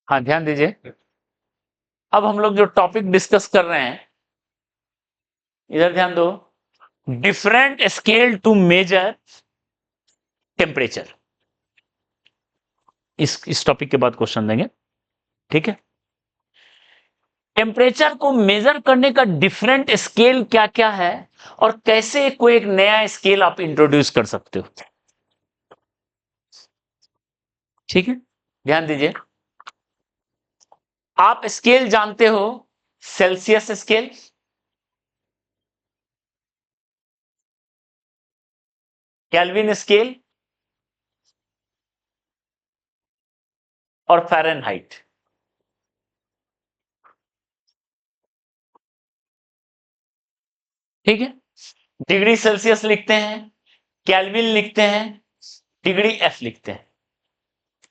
हाँ ध्यान दीजिए, अब हम लोग जो टॉपिक डिस्कस कर रहे हैं, इधर ध्यान दो। Different scale to measure temperature, इस टॉपिक के बाद क्वेश्चन देंगे, ठीक है। टेम्परेचर को मेजर करने का डिफरेंट स्केल क्या क्या है और कैसे कोई एक नया स्केल आप इंट्रोड्यूस कर सकते हो, ठीक है। ध्यान दीजिए, आप स्केल जानते हो, सेल्सियस स्केल, केल्विन स्केल और फ़ारेनहाइट, ठीक है। डिग्री सेल्सियस लिखते हैं, केल्विन लिखते हैं, डिग्री एफ लिखते हैं,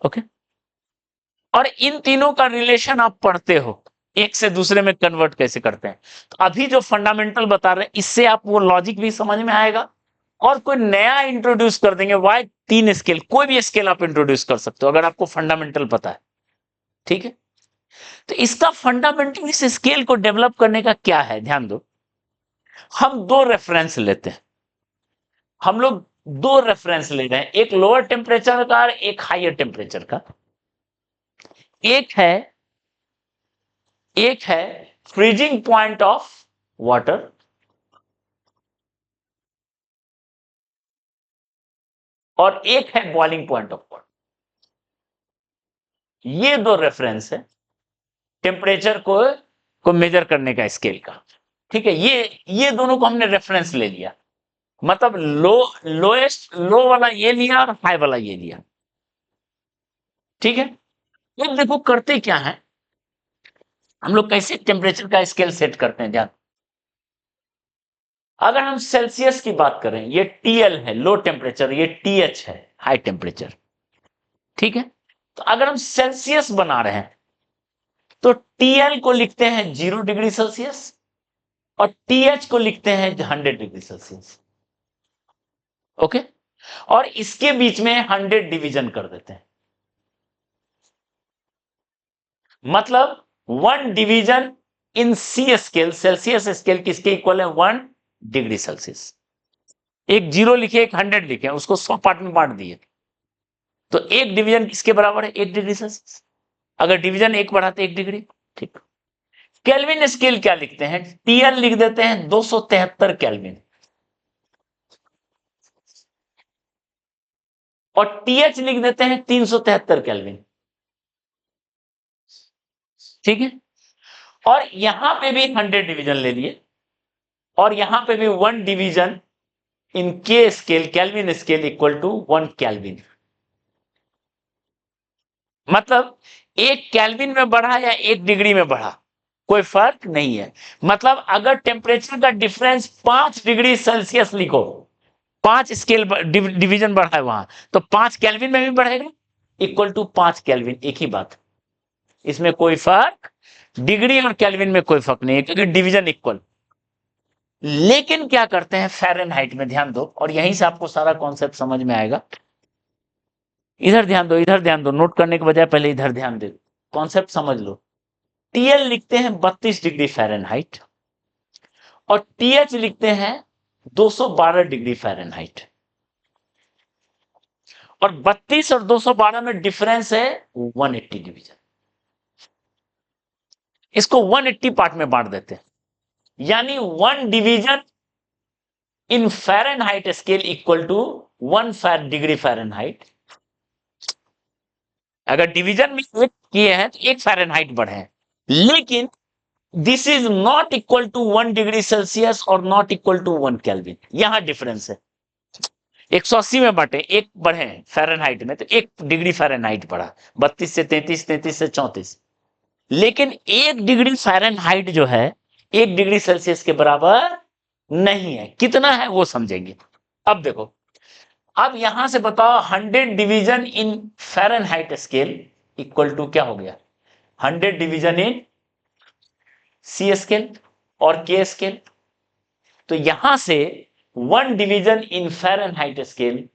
ओके। और इन तीनों का रिलेशन आप पढ़ते हो, एक से दूसरे में कन्वर्ट कैसे करते हैं। तो अभी जो फंडामेंटल बता रहे हैं, इससे आप वो लॉजिक भी समझ में आएगा और कोई नया इंट्रोड्यूस कर देंगे। वाई 3 स्केल, कोई भी स्केल आप इंट्रोड्यूस कर सकते हो अगर आपको फंडामेंटल पता है, ठीक है। तो इसका फंडामेंटल इस स्केल को डेवलप करने का क्या है, ध्यान दो। हम दो रेफरेंस लेते हैं, हम लोग दो रेफरेंस ले रहे हैं, एक लोअर टेम्परेचर का और एक हायर टेम्परेचर का। एक है फ्रीजिंग पॉइंट ऑफ वाटर और एक है बॉइलिंग पॉइंट ऑफ वाटर। ये दो रेफरेंस है टेम्परेचर को मेजर करने का स्केल का, ठीक है। ये दोनों को हमने रेफरेंस ले लिया, मतलब लोएस्ट लो वाला ये लिया और हाई वाला ये लिया, ठीक है। अब देखो करते क्या है, हम लोग कैसे टेम्परेचर का स्केल सेट करते हैं, ध्यान। अगर हम सेल्सियस की बात करें, ये टीएल है लो टेम्परेचर, ये टीएच है हाई टेम्परेचर, ठीक है। तो अगर हम सेल्सियस बना रहे हैं तो टीएल को लिखते हैं 0 डिग्री सेल्सियस और टीएच को लिखते हैं 100 डिग्री सेल्सियस, ओके। और इसके बीच में 100 डिवीजन कर देते हैं, मतलब 1 division in C scale, Celsius scale किसके इक्वल है, 1 डिग्री सेल्सियस। एक 0 लिखे, एक 100 लिखे, उसको 100 पार्ट में बांट दिए, तो एक डिवीजन किसके बराबर है, 1 डिग्री सेल्सियस। अगर डिवीजन 1 बढ़ाते 1 डिग्री, ठीक। केल्विन स्केल क्या लिखते हैं, टीएल लिख देते हैं 273 केल्विन और टीएच लिख देते हैं 373 केल्विन, ठीक है। और यहां पे भी 100 डिवीजन ले लिए और यहां पे भी 1 division in K scale, Kelvin scale equal to 1 kelvin. मतलब एक केल्विन में बढ़ा या 1 डिग्री में बढ़ा, कोई फर्क नहीं है। मतलब अगर टेम्परेचर का डिफरेंस 5 डिग्री सेल्सियस लिखो, 5 स्केल डिवीजन बढ़ा है वहां, तो 5 केल्विन में भी बढ़ेगा, इक्वल टू 5 केल्विन, एक ही बात। इसमें कोई फर्क, डिग्री और केल्विन में कोई फर्क नहीं है क्योंकि डिवीजन इक्वल। लेकिन क्या करते हैं फ़ारेनहाइट में, ध्यान दो, और यहीं से आपको सारा कॉन्सेप्ट समझ में आएगा। इधर ध्यान दो, इधर ध्यान दो, नोट करने के बजाय पहले इधर ध्यान दो, कॉन्सेप्ट समझ लो। टीएल लिखते हैं 32 डिग्री फ़ारेनहाइट और टीएच लिखते हैं 212 डिग्री फ़ारेनहाइट, और 32 और 212 में डिफरेंस है 180 डिवीजन। इसको 180 पार्ट में बांट देते हैं, यानी 1 division in Fahrenheit scale equal to 1 degree Fahrenheit. अगर डिवीजन में एक किए हैं तो 1 फ़ारेनहाइट बढ़े हैं, लेकिन this is not equal to 1 degree Celsius और नॉट इक्वल टू 1 केल्विन। यहां डिफरेंस है, 180 में बांटे, एक बढ़े फ़ारेनहाइट में तो 1 डिग्री फ़ारेनहाइट बढ़ा, 32 से 33, 33 से 34। लेकिन 1 डिग्री फ़ारेनहाइट जो है 1 डिग्री सेल्सियस के बराबर नहीं है। कितना है वो समझेंगे। अब देखो, अब यहां से बताओ 100 division in Fahrenheit scale equal to क्या हो गया, 100 डिवीजन इन सी स्केल और के स्केल। तो यहां से 1 division in Fahrenheit scale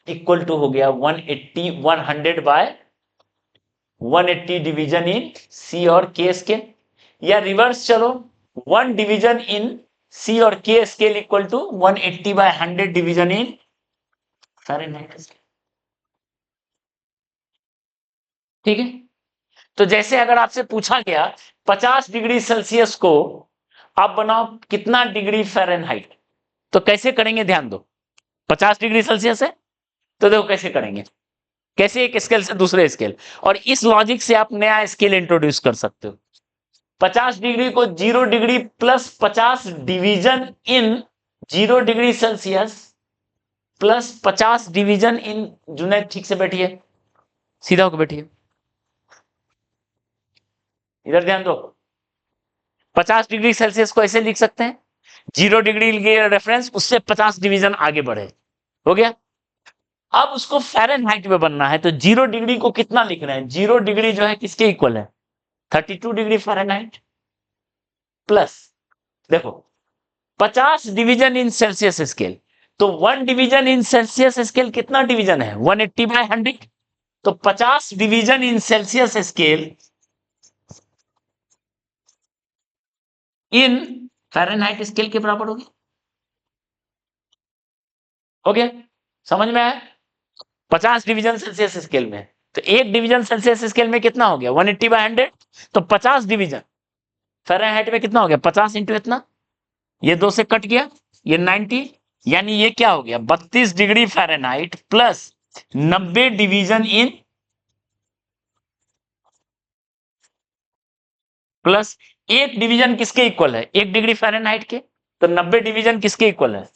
equal to हो गया 180, 100 बाय 180 डिवीजन इन सी और के स्केल, या रिवर्स चलो 1 डिवीजन इन सी और K scale equal to 180 by 100 division in Fahrenheit scale. ठीक है, तो जैसे अगर आपसे पूछा गया 50 डिग्री सेल्सियस को आप बनाओ कितना डिग्री फ़ारेनहाइट, तो कैसे करेंगे, ध्यान दो। 50 डिग्री सेल्सियस है तो देखो कैसे करेंगे, कैसे एक स्केल से दूसरे स्केल, और इस लॉजिक से आप नया स्केल इंट्रोड्यूस कर सकते हो। 50 डिग्री को 0 डिग्री प्लस 50 डिवीजन इन 0 डिग्री सेल्सियस प्लस 50 डिवीजन इन, जुनैद ठीक से बैठिए, सीधा होकर बैठिए, इधर ध्यान दो। 50 डिग्री सेल्सियस को ऐसे लिख सकते हैं, 0 डिग्री रेफरेंस, उससे 50 डिवीजन आगे बढ़े, हो गया। अब उसको फ़ारेनहाइट में बनना है, तो 0 डिग्री को कितना लिख रहे हैं, 0 डिग्री जो है किसके इक्वल है, 32 डिग्री फ़ारेनहाइट प्लस, देखो 50 डिवीजन इन सेल्सियस स्केल, तो 1 डिवीजन इन सेल्सियस स्केल कितना डिवीजन है, 180 बाय 100, तो 50 division in Celsius scale in Fahrenheit scale के बराबर होगी। हो गया, समझ में आया। 50 डिवीजन सेल्सियस स्केल में, तो एक डिवीजन सेल्सियस स्केल में कितना हो गया, 180 बाय 100, तो 50 डिवीजन फ़ारेनहाइट में कितना हो गया, 50 इंटू इतना, ये 2 से कट गया, ये 90, यानी ये क्या हो गया, 32 degree Fahrenheit plus 90 division in, plus एक डिवीजन किसके इक्वल है, 1 डिग्री फ़ारेनहाइट के, तो 90 डिवीजन किसके इक्वल है,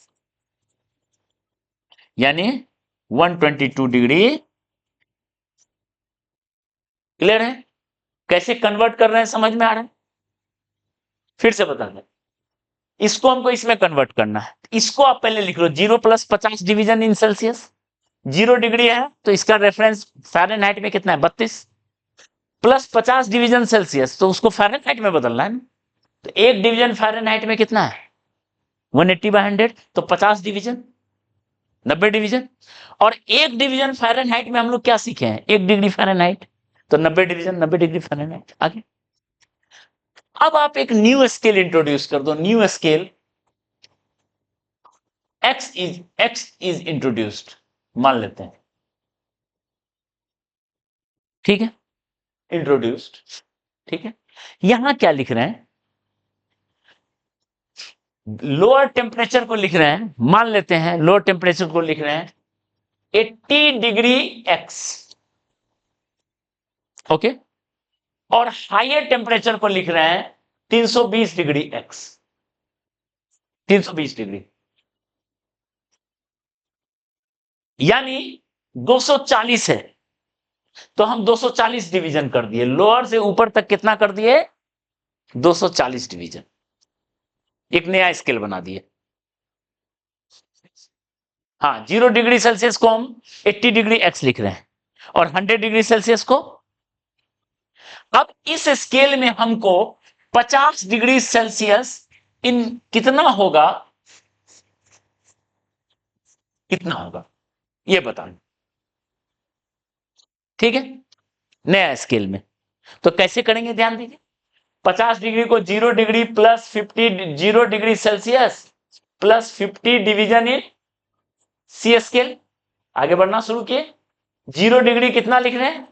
यानी 122 डिग्री। क्लियर है, कैसे कन्वर्ट कर रहे हैं, समझ में आ रहा है, फिर से बता दें, इसको हमको इसमें कन्वर्ट करना है, इसको आप पहले लिख लो, 0 प्लस 50 डिवीजन इन सेल्सियस, 0 डिग्री है तो इसका रेफरेंस फ़ारेनहाइट में कितना है, 32, प्लस 50 डिवीजन सेल्सियस, तो उसको फ़ारेनहाइट में बदलना है ना, तो एक डिवीजन फ़ारेनहाइट में कितना है, 180 बाय 100, तो 50 डिवीजन 90 डिवीजन, और एक डिवीजन फ़ारेनहाइट में हम लोग क्या सीखे हैं, 1 डिग्री फ़ारेनहाइट, तो 90 डिवीजन 90 डिग्री फ़ारेनहाइट। आगे अब आप एक न्यू स्केल इंट्रोड्यूस कर दो, new scale x is introduced मान लेते हैं, ठीक है, इंट्रोड्यूस्ड, ठीक है। यहां क्या लिख रहे हैं, लोअर टेम्परेचर को लिख रहे हैं, मान लेते हैं लोअर टेम्परेचर को लिख रहे हैं 80 डिग्री x, ओके, और हायर टेम्परेचर को लिख रहे हैं 320 डिग्री x, 320 डिग्री, यानी 240 है, तो हम 240 डिवीजन कर दिए, लोअर से ऊपर तक कितना कर दिए, 240 डिवीजन, एक नया स्केल बना दिए। हाँ, 0 डिग्री सेल्सियस को हम 80 डिग्री x लिख रहे हैं, और 100 डिग्री सेल्सियस को, अब इस स्केल में हमको 50 डिग्री सेल्सियस इन कितना होगा, कितना होगा ये बताना, ठीक है, नया स्केल में, तो कैसे करेंगे, ध्यान दीजिए, 50 डिग्री को 0 degree plus 50, 0 degree Celsius plus 50 division in C scale, आगे बढ़ना शुरू किए, 0 डिग्री कितना लिख रहे हैं,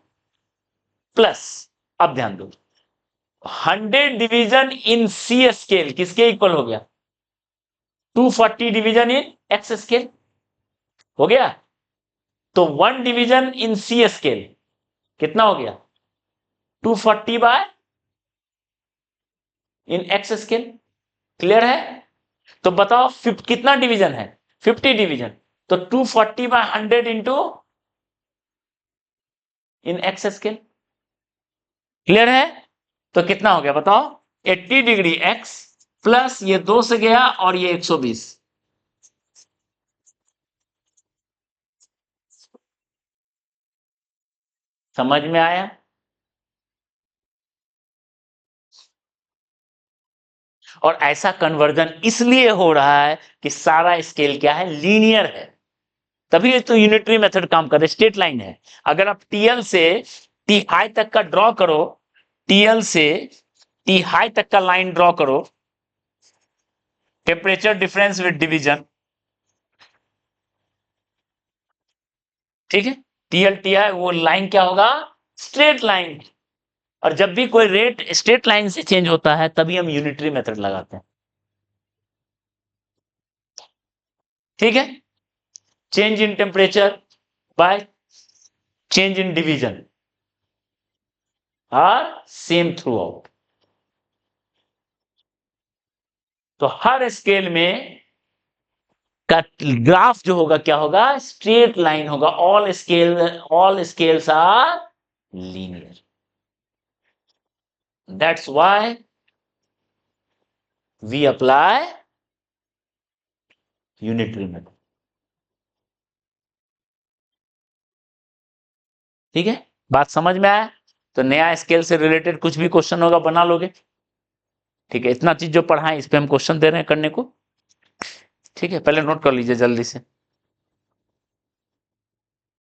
प्लस, अब ध्यान दो 100 डिवीजन इन सी स्केल किसके इक्वल हो गया, 240 डिवीजन इन एक्स स्केल, हो गया, तो 1 डिवीजन इन सी स्केल कितना हो गया, 240 बाय इन एक्स स्केल। क्लियर है, तो बताओ कितना डिवीजन है, 50 डिवीजन, तो 240 बाय 100 इंटू इन एक्स स्केल। क्लियर है, तो कितना हो गया बताओ, 80 डिग्री एक्स प्लस ये 2 से गया और ये 120, समझ में आया। और ऐसा कन्वर्जन इसलिए हो रहा है कि सारा स्केल क्या है, लीनियर है, तभी तो यूनिटरी मेथड काम कर रहे, स्ट्रेट लाइन है। अगर आप टीएल से टी हाई तक का ड्रॉ करो, टीएल से टी हाई तक का लाइन ड्रॉ करो, टेम्परेचर डिफरेंस विद डिवीजन, ठीक है। टीएल टी हाई वो लाइन क्या होगा, स्ट्रेट लाइन। और जब भी कोई रेट स्ट्रेट लाइन से चेंज होता है तभी हम यूनिटरी मेथड लगाते हैं, ठीक है। Change in temperature by change in division are same throughout. तो हर स्केल में का ग्राफ जो होगा क्या होगा, स्ट्रेट लाइन होगा। All scales are linear. That's why we apply unitary method, ठीक है। बात समझ में आया? तो नया स्केल से रिलेटेड कुछ भी क्वेश्चन होगा बना लोगे, ठीक है। इतना चीज जो पढ़ा है इस पे हम क्वेश्चन दे रहे हैं करने को, ठीक है। पहले नोट कर लीजिए जल्दी से।